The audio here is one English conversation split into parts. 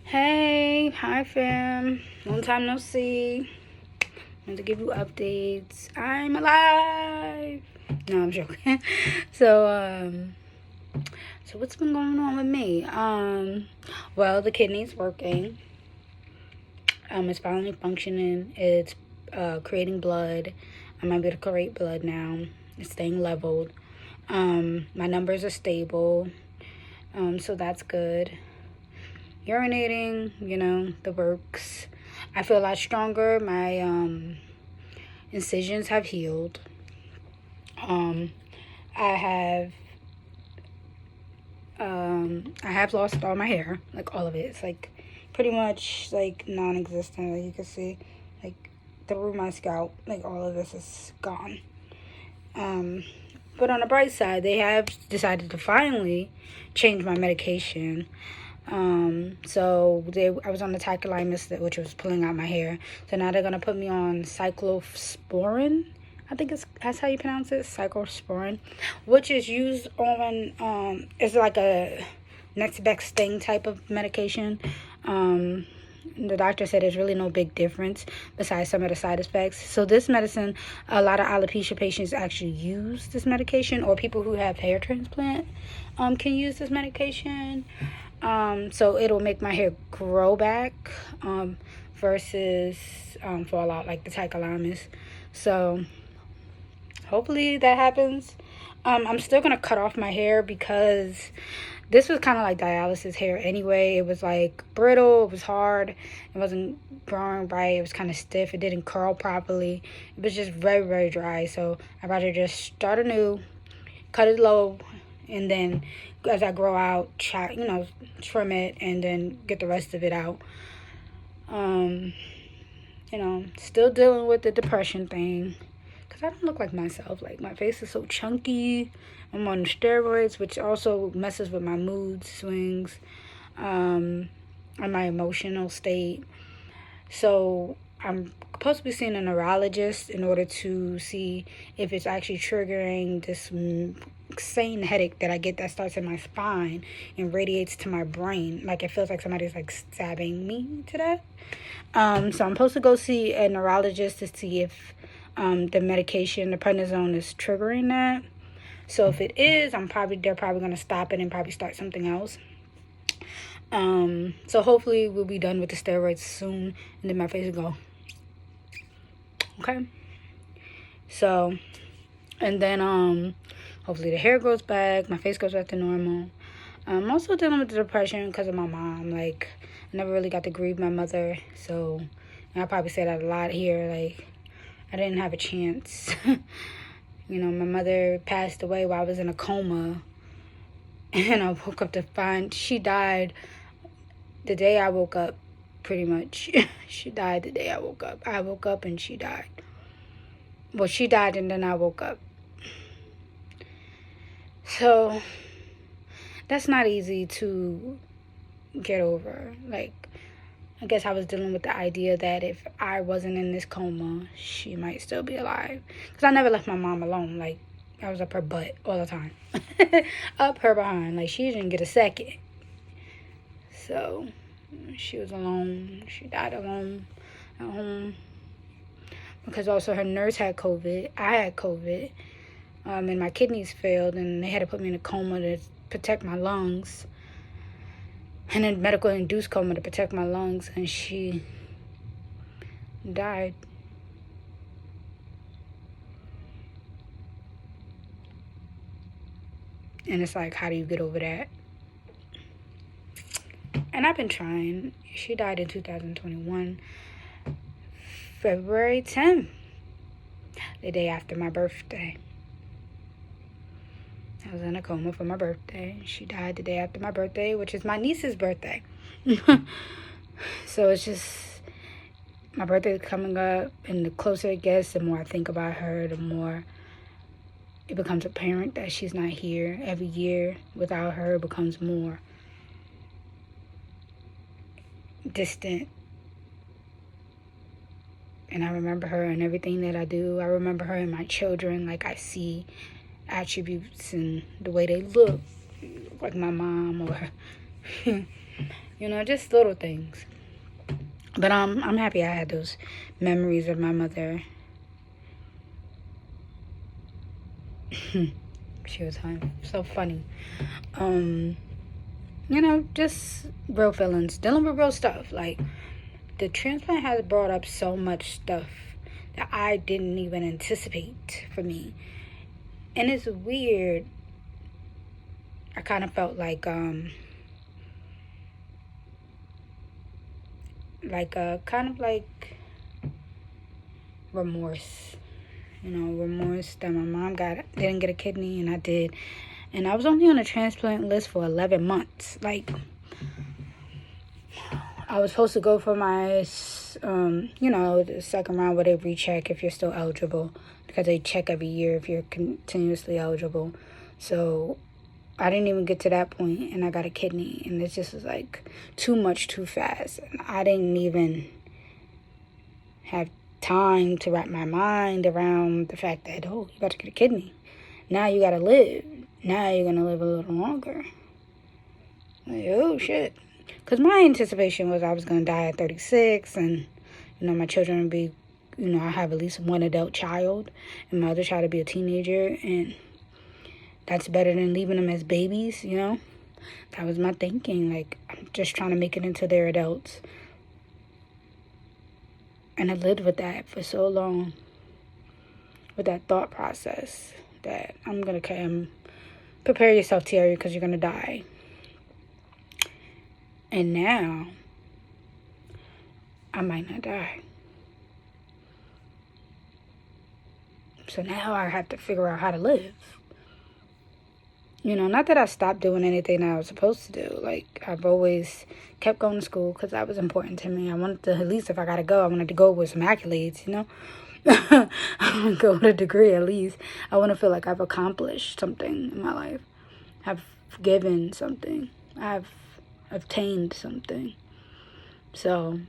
Hey, hi fam. Long time no see. Want to give you updates. I'm alive. No, I'm joking. So what's been going on with me? Well, the kidney's working. It's finally functioning. It's creating blood. I'm able to create blood now. It's staying leveled. My numbers are stable. So that's good. Urinating, the works. I feel a lot stronger. My incisions have healed. Um, I have I have lost all my hair, like all of it. It's like pretty much like non-existent. Like you can see, like through my scalp, like all of this is gone. But on the bright side, they have decided to finally change my medication. I was on the tacrolimus, which was pulling out my hair. So now they're gonna put me on cyclosporin. I think that's how you pronounce it, cyclosporin, which is used on it's like a next best thing type of medication. The doctor said there's really no big difference besides some of the side effects. So this medicine, a lot of alopecia patients actually use this medication, or people who have hair transplant can use this medication. So it'll make my hair grow back versus fall out like the tacrolimus. So hopefully that happens. I'm still gonna cut off my hair because this was kind of like dialysis hair anyway. It was like brittle, it was hard, it wasn't growing right, it was kind of stiff, it didn't curl properly, it was just very, very dry. So I'd rather just start anew, cut it low, and then as I grow out, trim it, and then get the rest of it out. Still dealing with the depression thing, because I don't look like myself. Like, my face is so chunky. I'm on steroids, which also messes with my mood swings, and my emotional state. So I'm supposed to be seeing a neurologist in order to see if it's actually triggering this insane headache that I get that starts in my spine and radiates to my brain. Like, it feels like somebody's like stabbing me to death. So I'm supposed to go see a neurologist to see if the medication, the prednisone, is triggering that. So if it is, they're probably gonna stop it and probably start something else. So hopefully we'll be done with the steroids soon, and then my face will go. Okay. So, and then hopefully the hair grows back, my face goes back to normal. I'm also dealing with the depression because of my mom. Like, I never really got to grieve my mother, so, and I probably say that a lot here. Like, I didn't have a chance. My mother passed away while I was in a coma, and I woke up to find she died the day I woke up, pretty much. She died the day I woke up. I woke up and she died. Well, she died and then I woke up. So that's not easy to get over. Like, I guess I was dealing with the idea that if I wasn't in this coma, she might still be alive. Because I never left my mom alone. Like, I was up her butt all the time. Up her behind. Like, she didn't get a second. So, she was alone. She died alone at home. Because also her nurse had COVID. I had COVID. And my kidneys failed. And they had to put me in a coma to protect my lungs. And a medical induced coma to protect my lungs. And she died. And it's like, how do you get over that? And I've been trying. She died in 2021, February 10th, the day after my birthday. I was in a coma for my birthday. She died the day after my birthday, which is my niece's birthday. So it's just, my birthday is coming up, and the closer it gets, the more I think about her, the more it becomes apparent that she's not here. Every year without her, it becomes more distant. And I remember her in everything that I do. I remember her in my children. Like, I see attributes and the way they look like my mom, or You know, just little things. But I'm happy I had those memories of my mother. She was so funny. You know, just real feelings, dealing with real stuff. Like, the transplant has brought up so much stuff that I didn't even anticipate for me. And it's weird. I kind of felt like kind of like remorse. You know, remorse that my mom didn't get a kidney and I did. And I was only on a transplant list for 11 months. Like, I was supposed to go for my, the second round where they recheck if you're still eligible. Because they check every year if you're continuously eligible. So, I didn't even get to that point and I got a kidney. And it just was like too much too fast. And I didn't even have time to wrap my mind around the fact that, oh, you about to get a kidney. Now you got to live. Now you're going to live a little longer. Like, oh, shit. Because my anticipation was I was going to die at 36 and, my children would be, I have at least one adult child and my other child would be a teenager. And that's better than leaving them as babies, That was my thinking. Like, I'm just trying to make it into their adults. And I lived with that for so long. With that thought process that I'm going to prepare yourself, Terry, because you're going to die. And now, I might not die. So now I have to figure out how to live. Not that I stopped doing anything that I was supposed to do. Like, I've always kept going to school because that was important to me. I wanted to, at least if I got to go, I wanted to go with some accolades, I want to go with a degree at least. I want to feel like I've accomplished something in my life. I've given something. I've obtained something. So,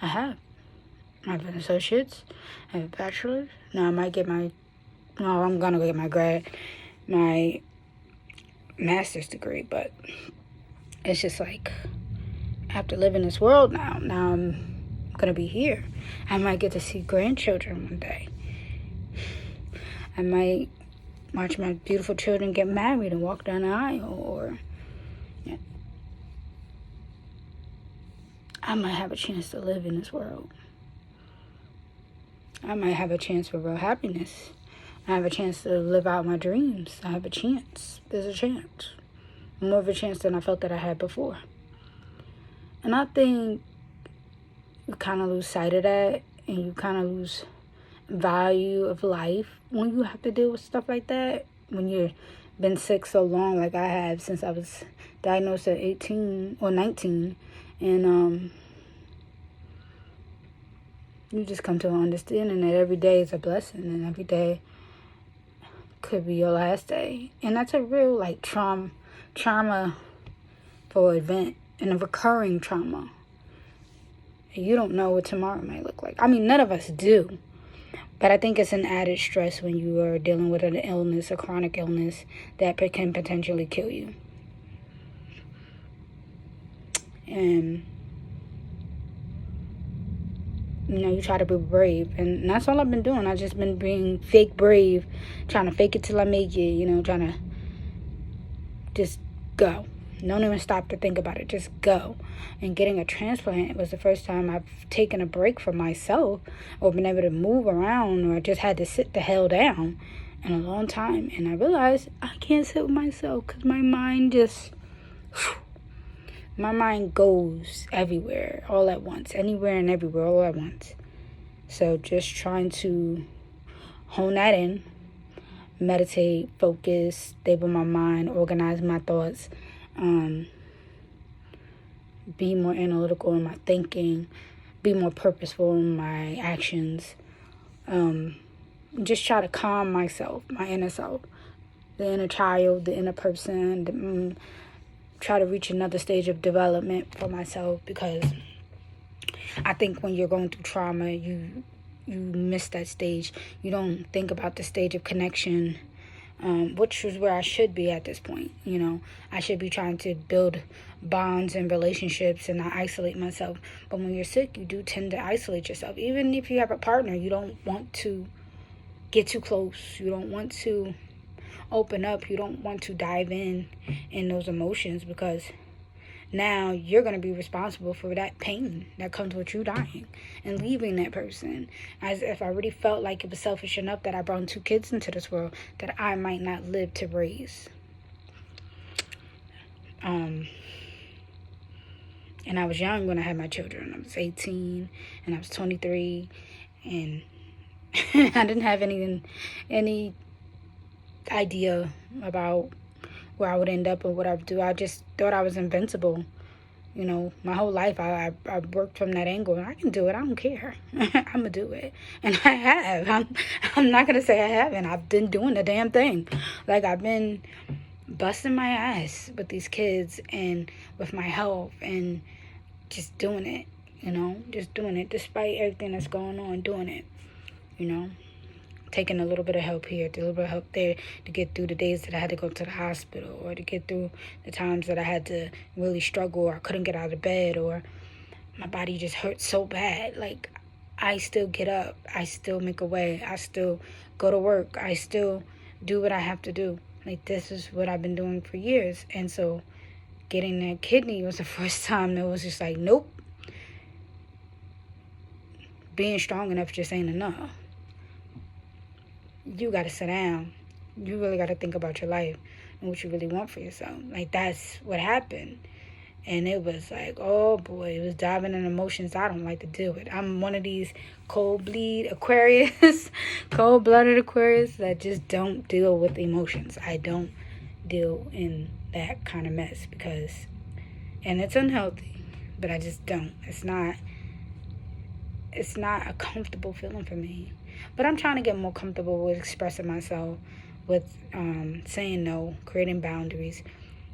I have. I have an associate's. I have a bachelor's. Now I might get I'm going to get my master's degree, but it's just like, I have to live in this world now. Now I'm going to be here. I might get to see grandchildren one day. I might watch my beautiful children get married and walk down the aisle, or I might have a chance to live in this world. I might have a chance for real happiness. I have a chance to live out my dreams. I have a chance. There's a chance. More of a chance than I felt that I had before. And I think you kind of lose sight of that, and you kind of lose value of life when you have to deal with stuff like that. When you've been sick so long, like I have since I was diagnosed at 18 or 19. And you just come to an understanding that every day is a blessing and every day could be your last day. And that's a real trauma for an event, and a recurring trauma. You don't know what tomorrow might look like. I mean, none of us do. But I think it's an added stress when you are dealing with an illness, a chronic illness, that can potentially kill you. And, you try to be brave. And that's all I've been doing. I've just been being fake brave, trying to fake it till I make it, trying to just go. Don't even stop to think about it. Just go. And getting a transplant was the first time I've taken a break from myself or been able to move around, or just had to sit the hell down in a long time. And I realized I can't sit with myself because my mind goes everywhere all at once. Anywhere and everywhere all at once. So just trying to hone that in. Meditate, focus, stable my mind, organize my thoughts. Be more analytical in my thinking, be more purposeful in my actions. Just try to calm myself, my inner self, the inner child, the inner person. Try to reach another stage of development for myself, because I think when you're going through trauma, you miss that stage. You don't think about the stage of connection which is where I should be at this point. You know, I should be trying to build bonds and relationships and not isolate myself. But when you're sick, you do tend to isolate yourself. Even if you have a partner, you don't want to get too close. You don't want to open up. You don't want to dive in those emotions, because now you're going to be responsible for that pain that comes with you dying and leaving that person. As if I already felt like it was selfish enough that I brought 2 kids into this world that I might not live to raise. And I was young when I had my children. I was 18 and I was 23, and I didn't have any idea about where I would end up or what I would do. I just thought I was invincible. You know, my whole life I worked from that angle, and I can do it. I don't care. I'm gonna do it, and I have. I'm not gonna say I haven't. I've been doing the damn thing. Like, I've been busting my ass with these kids and with my health, and just doing it. You know, just doing it despite everything that's going on. Doing it. You know, taking a little bit of help here, a little bit of help there to get through the days that I had to go to the hospital, or to get through the times that I had to really struggle, or I couldn't get out of bed, or my body just hurt so bad. Like, I still get up. I still make a way. I still go to work. I still do what I have to do. Like, this is what I've been doing for years. And so getting that kidney was the first time that was just like, nope. Being strong enough just ain't enough. You got to sit down. You really got to think about your life and what you really want for yourself. Like, that's what happened. And it was like, oh boy, it was diving in emotions I don't like to deal with. I'm one of these cold-blooded Aquarius that just don't deal with emotions. I don't deal in that kind of mess and it's unhealthy, but I just don't. It's not a comfortable feeling for me. But I'm trying to get more comfortable with expressing myself, with saying no, creating boundaries,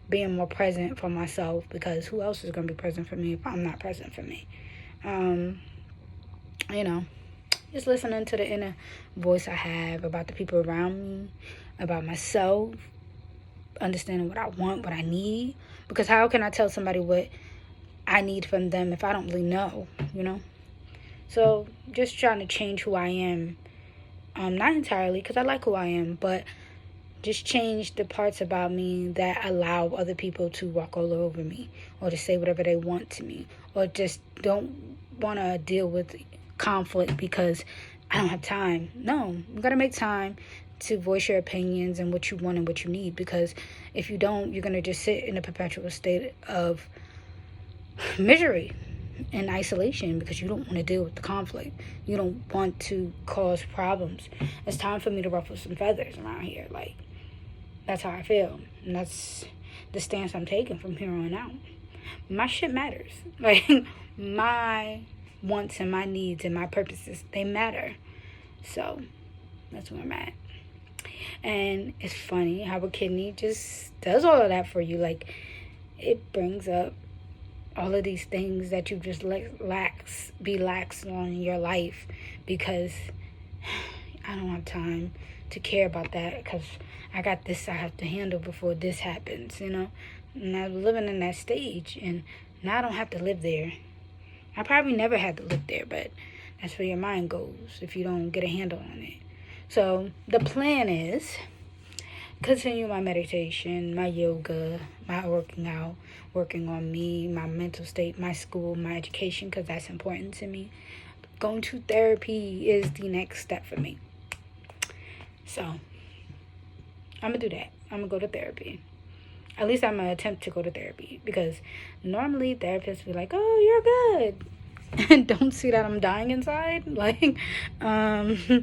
being more present for myself, because who else is going to be present for me if I'm not present for me? You know, just listening to the inner voice I have about the people around me, about myself, understanding what I want, what I need. Because how can I tell somebody what I need from them if I don't really know, you know? So just trying to change who I am. Not entirely, because I like who I am, but just change the parts about me that allow other people to walk all over me, or to say whatever they want to me, or just don't want to deal with conflict because I don't have time. No, you got to make time to voice your opinions and what you want and what you need, because if you don't, you're going to just sit in a perpetual state of misery and isolation, because you don't want to deal with the conflict. You don't want to cause problems. It's time for me to ruffle some feathers around here. Like, that's how I feel. And that's the stance I'm taking from here on out. My shit matters. Like, my wants and my needs and my purposes, they matter. So, that's where I'm at. And it's funny how a kidney just does all of that for you. Like, it brings up all of these things that you just be lax on in your life, because I don't have time to care about that, because I got this I have to handle before this happens, you know. And I'm living in that stage, and now I don't have to live there. I probably never had to live there, but that's where your mind goes if you don't get a handle on it. So the plan is continue my meditation, my yoga, my working out, working on me, my mental state, my school, my education, because that's important to me. Going to therapy is the next step for me. So I'm going to do that. I'm going to go to therapy. At least I'm going to attempt to go to therapy, because normally therapists be like, oh, you're good. And don't see that I'm dying inside. Like, yeah,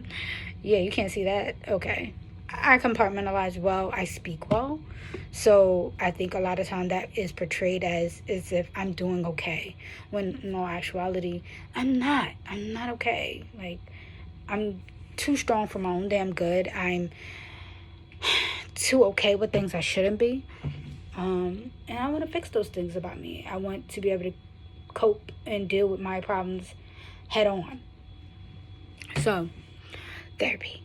you can't see that. Okay. I compartmentalize well. I speak well. So I think a lot of time that is portrayed as if I'm doing okay, when in all actuality, I'm not. I'm not okay. Like, I'm too strong for my own damn good. I'm too okay with things I shouldn't be. And I want to fix those things about me. I want to be able to cope and deal with my problems head on. So, therapy.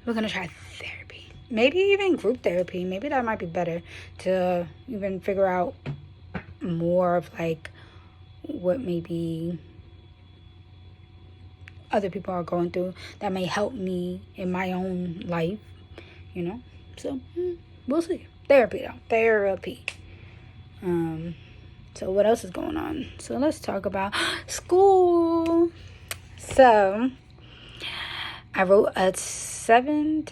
We're going to try therapy. maybe even group therapy. Maybe that might be better to even figure out more of like what maybe other people are going through that may help me in my own life, you know. So we'll see. Therapy though. Therapy. So what else is going on? So let's talk about school. So I wrote a 7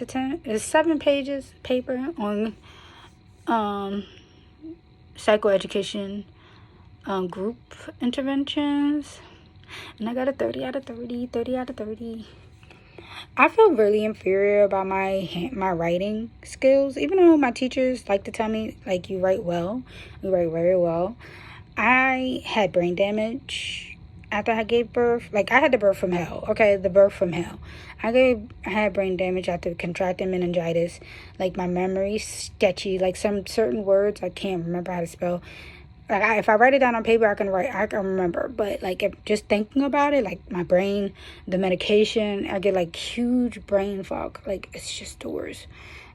pages paper on psychoeducation group interventions, and I got a 30 out of 30. I feel really inferior about my writing skills, even though my teachers like to tell me, like, you write well, you write very well. I had brain damage after I gave birth. Like, I had the birth from hell, okay? The birth from hell. I had brain damage after contracting meningitis. Like, my memory's sketchy. Like, some certain words I can't remember how to spell. Like, if I write it down on paper, I can remember. But, like, if just thinking about it, like, my brain, the medication, I get, like, huge brain fog. Like, it's just the worst.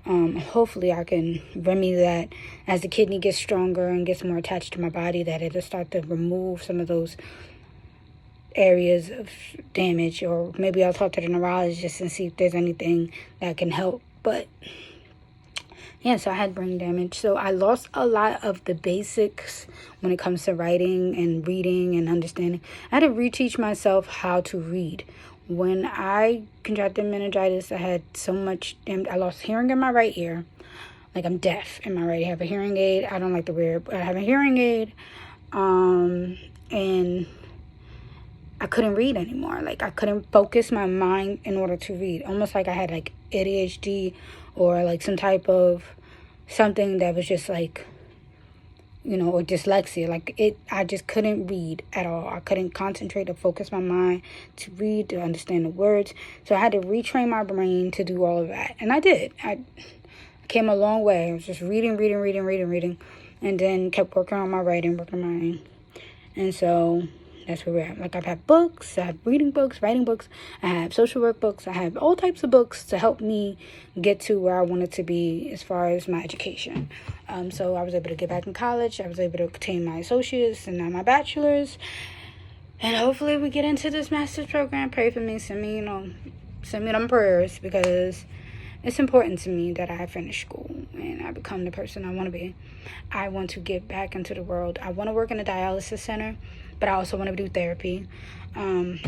Hopefully I can remedy that as the kidney gets stronger and gets more attached to my body, that it'll start to remove some of those areas of damage. Or maybe I'll talk to the neurologist and see if there's anything that can help. But yeah, so I had brain damage. So I lost a lot of the basics when it comes to writing and reading and understanding. I had to reteach myself how to read. When I contracted meningitis, I had so much damage. I lost hearing in my right ear. Like, I'm deaf in my right ear. I have a hearing aid. I don't like to wear it, but I have a hearing aid. And I couldn't read anymore. Like, I couldn't focus my mind in order to read. Almost like I had, like, ADHD or, like, some type of something that was just, like, you know, or dyslexia. Like, I just couldn't read at all. I couldn't concentrate or focus my mind to read, to understand the words. So I had to retrain my brain to do all of that. And I did. I came a long way. I was just reading. And then kept working on my writing. And so that's where we're at. Like, I've had books, I have reading books, writing books, I have social work books, I have all types of books to help me get to where I wanted to be as far as my education. So I was able to get back in college, I was able to obtain my associates and now my bachelor's. And hopefully we get into this master's program. Pray for me, send me them prayers, because it's important to me that I finish school and I become the person I want to be. I want to get back into the world. I want to work in a dialysis center, but I also want to do therapy. I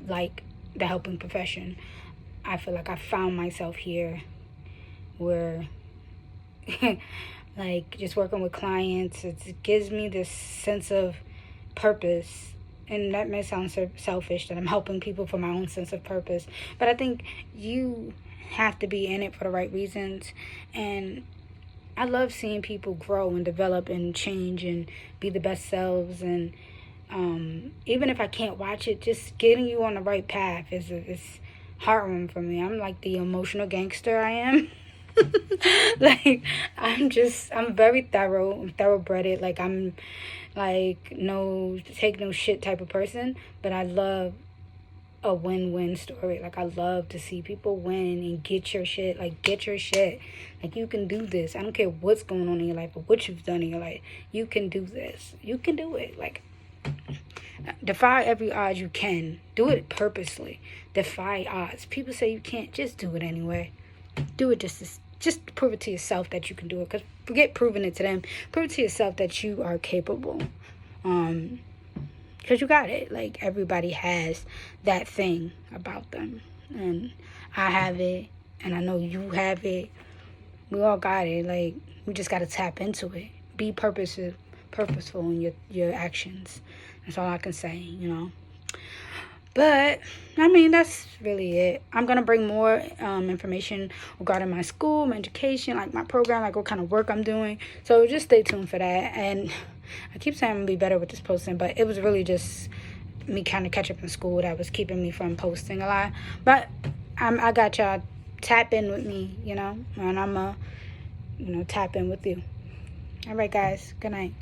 like the helping profession. I feel like I found myself here where like, just working with clients, it gives me this sense of purpose. And that may sound selfish, that I'm helping people for my own sense of purpose, but I think you have to be in it for the right reasons. And I love seeing people grow and develop and change and be the best selves. And even if I can't watch it, just getting you on the right path is heartwarming for me. I'm like the emotional gangster I am. Like, I'm very thorough. I'm thoroughbred. Like, I'm like no take no shit type of person, but I love a win-win story. Like, I love to see people win and get your shit. Like, get your shit. Like, you can do this. I don't care what's going on in your life or what you've done in your life. You can do this. You can do it. Like, defy every odds you can. Do it purposely. Defy odds. People say you can't. Just do it anyway. Do it just prove it to yourself that you can do it. Because forget proving it to them. Prove it to yourself that you are capable. Because you got it. Like, everybody has that thing about them. And I have it. And I know you have it. We all got it. Like, we just got to tap into it. Be purposeful in your actions. That's all I can say, you know. But, I mean, that's really it. I'm going to bring more information regarding my school, my education, like my program, like what kind of work I'm doing. So just stay tuned for that. And I keep saying I'm going to be better with this posting, but it was really just me kind of catch up in school that was keeping me from posting a lot. But I got y'all. Tap in with me, you know, and I'm tap in with you. All right, guys. Good night.